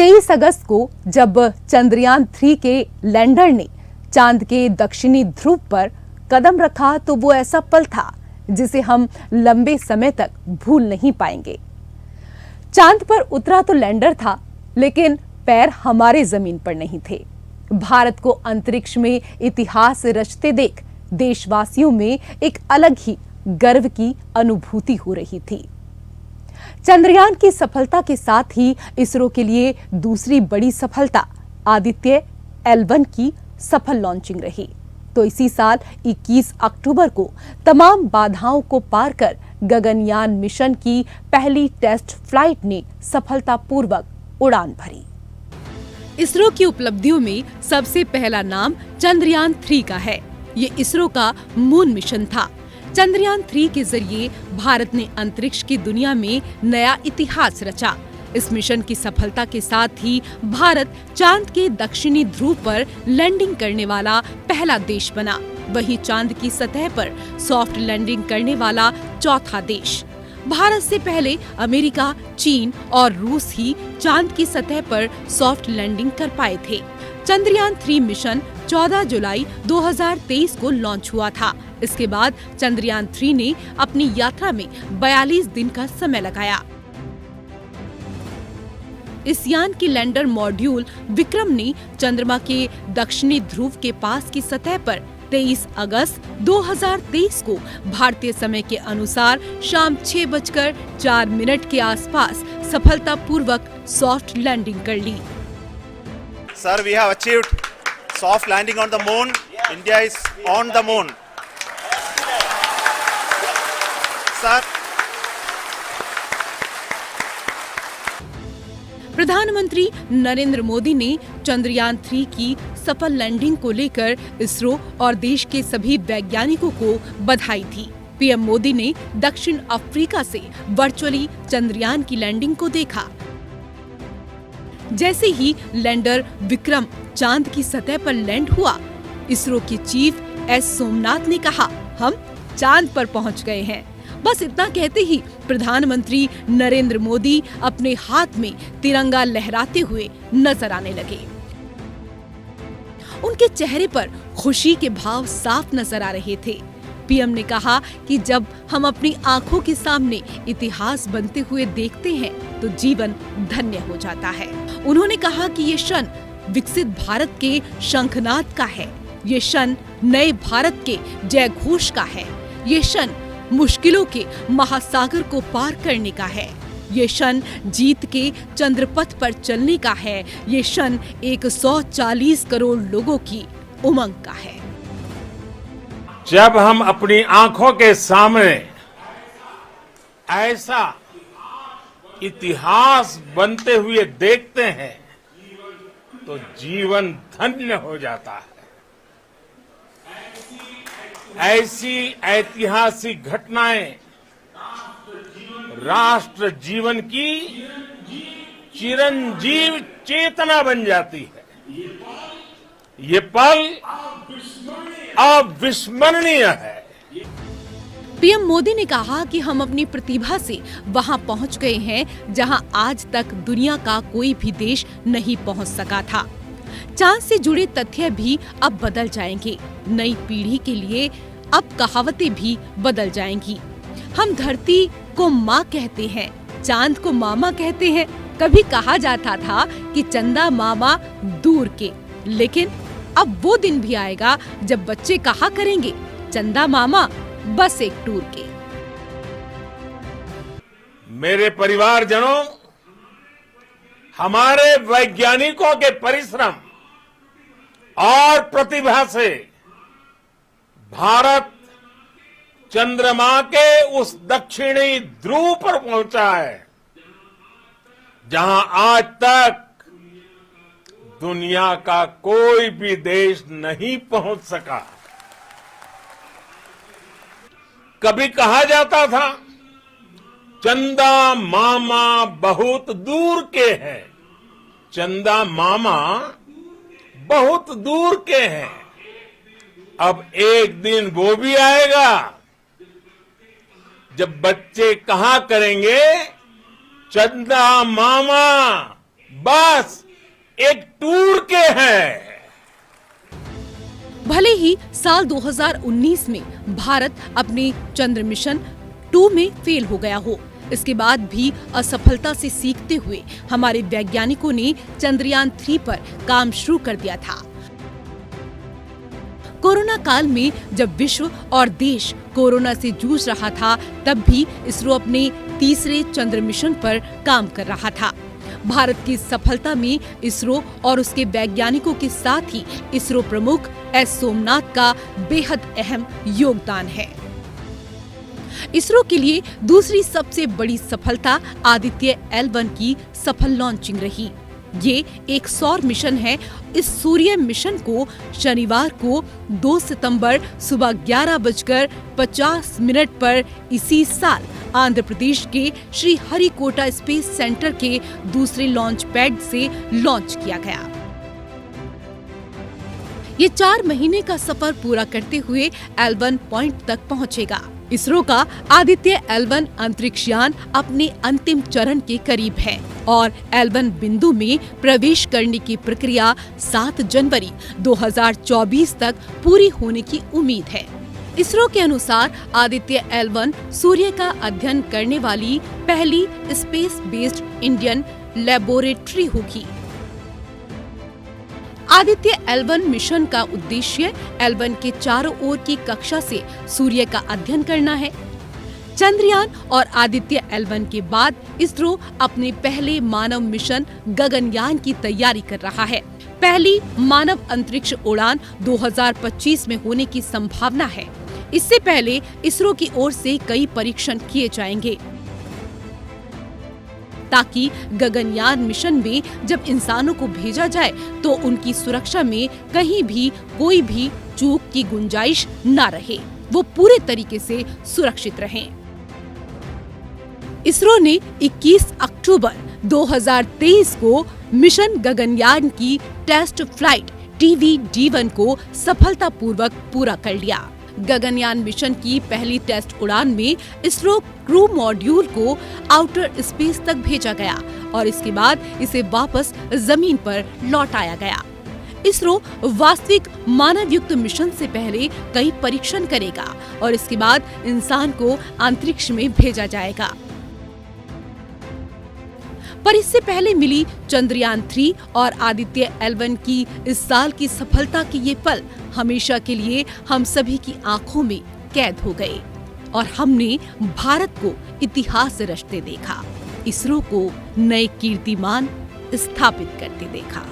23 अगस्त को जब चंद्रयान 3 के लैंडर ने चांद के दक्षिणी ध्रुव पर कदम रखा तो वो ऐसा पल था जिसे हम लंबे समय तक भूल नहीं पाएंगे। चांद पर उतरा तो लैंडर था, लेकिन पैर हमारे जमीन पर नहीं थे। भारत को अंतरिक्ष में इतिहास रचते देख देशवासियों में एक अलग ही गर्व की अनुभूति हो रही थी। चंद्रयान की सफलता के साथ ही इसरो के लिए दूसरी बड़ी सफलता आदित्य L1 की सफल लॉन्चिंग रही। तो इसी साल 21 अक्टूबर को तमाम बाधाओं को पार कर गगनयान मिशन की पहली टेस्ट फ्लाइट ने सफलतापूर्वक उड़ान भरी। इसरो की उपलब्धियों में सबसे पहला नाम चंद्रयान 3 का है। ये इसरो का मून मिशन था। चंद्रयान 3 के जरिए भारत ने अंतरिक्ष की दुनिया में नया इतिहास रचा। इस मिशन की सफलता के साथ ही भारत चांद के दक्षिणी ध्रुव पर लैंडिंग करने वाला पहला देश बना। वहीं चांद की सतह पर सॉफ्ट लैंडिंग करने वाला चौथा देश। भारत से पहले अमेरिका, चीन और रूस ही चांद की सतह पर सॉफ्ट लैंडिंग कर पाए थे। चंद्रयान 3 मिशन 14 जुलाई 2023 को लॉन्च हुआ था। इसके बाद चंद्रयान 3 ने अपनी यात्रा में 42 दिन का समय लगाया। इस यान की लैंडर मॉड्यूल विक्रम ने चंद्रमा के दक्षिणी ध्रुव के पास की सतह पर 23 अगस्त 2023 को भारतीय समय के अनुसार शाम 6:04 के आसपास सफलतापूर्वक सॉफ्ट लैंडिंग कर ली। Sir, we have achieved soft landing on the moon. India is on the moon. Sir. प्रधानमंत्री नरेंद्र मोदी ने चंद्रयान 3 की सफल लैंडिंग को लेकर इसरो और देश के सभी वैज्ञानिकों को बधाई दी। पीएम मोदी ने दक्षिण अफ्रीका से वर्चुअली चंद्रयान की लैंडिंग को देखा। जैसे ही लैंडर विक्रम चांद की सतह पर लैंड हुआ, इसरो के चीफ एस सोमनाथ ने कहा, हम चांद पर पहुंच गए हैं। बस इतना कहते ही प्रधानमंत्री नरेंद्र मोदी अपने हाथ में तिरंगा लहराते हुए नजर आने लगे। उनके चेहरे पर खुशी के भाव साफ नजर आ रहे थे। पीएम ने कहा कि जब हम अपनी आंखों के सामने इतिहास बनते हुए देखते हैं तो जीवन धन्य हो जाता है। उन्होंने कहा कि ये क्षण विकसित भारत के शंखनाद का है। ये क्षण नए भारत के जय घोष का है। ये क्षण मुश्किलों के महासागर को पार करने का है। ये क्षण जीत के चंद्रपथ पर चलने का है। ये क्षण 140 करोड़ लोगों की उमंग का है। जब हम अपनी आंखों के सामने ऐसा इतिहास बनते हुए देखते हैं तो जीवन धन्य हो जाता है। ऐसी ऐतिहासिक घटनाएं राष्ट्र जीवन की चिरंजीव चेतना बन जाती है। ये पल अविस्मरणीय है। पीएम मोदी ने कहा कि हम अपनी प्रतिभा से वहां पहुंच गए हैं जहां आज तक दुनिया का कोई भी देश नहीं पहुंच सका था। चांद से जुड़े तथ्य भी अब बदल जाएंगे। नई पीढ़ी के लिए अब कहावतें भी बदल जाएंगी। हम धरती को माँ कहते हैं, चांद को मामा कहते हैं। कभी कहा जाता था कि चंदा मामा दूर के, लेकिन अब वो दिन भी आएगा जब बच्चे कहा करेंगे चंदा मामा बस एक टूर के। मेरे परिवारजनों, हमारे वैज्ञानिकों के परिश्रम और प्रतिभा से भारत चंद्रमा के उस दक्षिणी ध्रुव पर पहुंचा है जहां आज तक दुनिया का कोई भी देश नहीं पहुंच सका। कभी कहा जाता था चंदा मामा बहुत दूर के हैं। चंदा मामा बहुत दूर के हैं। अब एक दिन वो भी आएगा जब बच्चे कहा करेंगे चंदा मामा बस एक टूर के हैं। भले ही साल 2019 में भारत अपने चंद्र मिशन 2 में फेल हो गया हो, इसके बाद भी असफलता से सीखते हुए हमारे वैज्ञानिकों ने चंद्रयान 3 पर काम शुरू कर दिया था। कोरोना काल में जब विश्व और देश कोरोना से जूझ रहा था, तब भी इसरो अपने तीसरे चंद्र मिशन पर काम कर रहा था। भारत की सफलता में इसरो और उसके वैज्ञानिकों के साथ ही इसरो प्रमुख एस सोमनाथ का बेहद अहम योगदान है। इसरो के लिए दूसरी सबसे बड़ी सफलता आदित्य L1 की सफल लॉन्चिंग रही। ये एक सौर मिशन है। इस सूर्य मिशन को शनिवार को 2 सितंबर सुबह 11:50 पर इसी साल आंध्र प्रदेश के श्री हरिकोटा स्पेस सेंटर के दूसरे लॉन्च पैड से लॉन्च किया गया। ये 4 महीने का सफर पूरा करते हुए L1 पॉइंट तक पहुंचेगा। इसरो का आदित्य L1 अंतरिक्ष यान अपने अंतिम चरण के करीब है और L1 बिंदु में प्रवेश करने की प्रक्रिया 7 जनवरी 2024 तक पूरी होने की उम्मीद है। इसरो के अनुसार आदित्य L1 सूर्य का अध्ययन करने वाली पहली स्पेस बेस्ड इंडियन लेबोरेटरी होगी। आदित्य L1 मिशन का उद्देश्य L1 के चारों ओर की कक्षा से सूर्य का अध्ययन करना है। चंद्रयान और आदित्य L1 के बाद इसरो अपने पहले मानव मिशन गगनयान की तैयारी कर रहा है। पहली मानव अंतरिक्ष उड़ान 2025 में होने की संभावना है। इससे पहले इसरो की ओर से कई परीक्षण किए जाएंगे ताकि गगनयान मिशन में जब इंसानों को भेजा जाए तो उनकी सुरक्षा में कहीं भी कोई भी चूक की गुंजाइश न रहे, वो पूरे तरीके से सुरक्षित रहें। इसरो ने 21 अक्टूबर 2023 को मिशन गगनयान की टेस्ट फ्लाइट TVD-1 को सफलतापूर्वक पूरा कर लिया। गगनयान मिशन की पहली टेस्ट उड़ान में इसरो क्रू मॉड्यूल को आउटर स्पेस तक भेजा गया और इसके बाद इसे वापस जमीन पर लौटाया गया। इसरो वास्तविक मानवयुक्त मिशन से पहले कई परीक्षण करेगा और इसके बाद इंसान को अंतरिक्ष में भेजा जाएगा। पर इससे पहले मिली चंद्रयान 3 और आदित्य L1 की इस साल की सफलता के ये पल हमेशा के लिए हम सभी की आंखों में कैद हो गए और हमने भारत को इतिहास रचते देखा, इसरो को नए कीर्तिमान स्थापित करते देखा।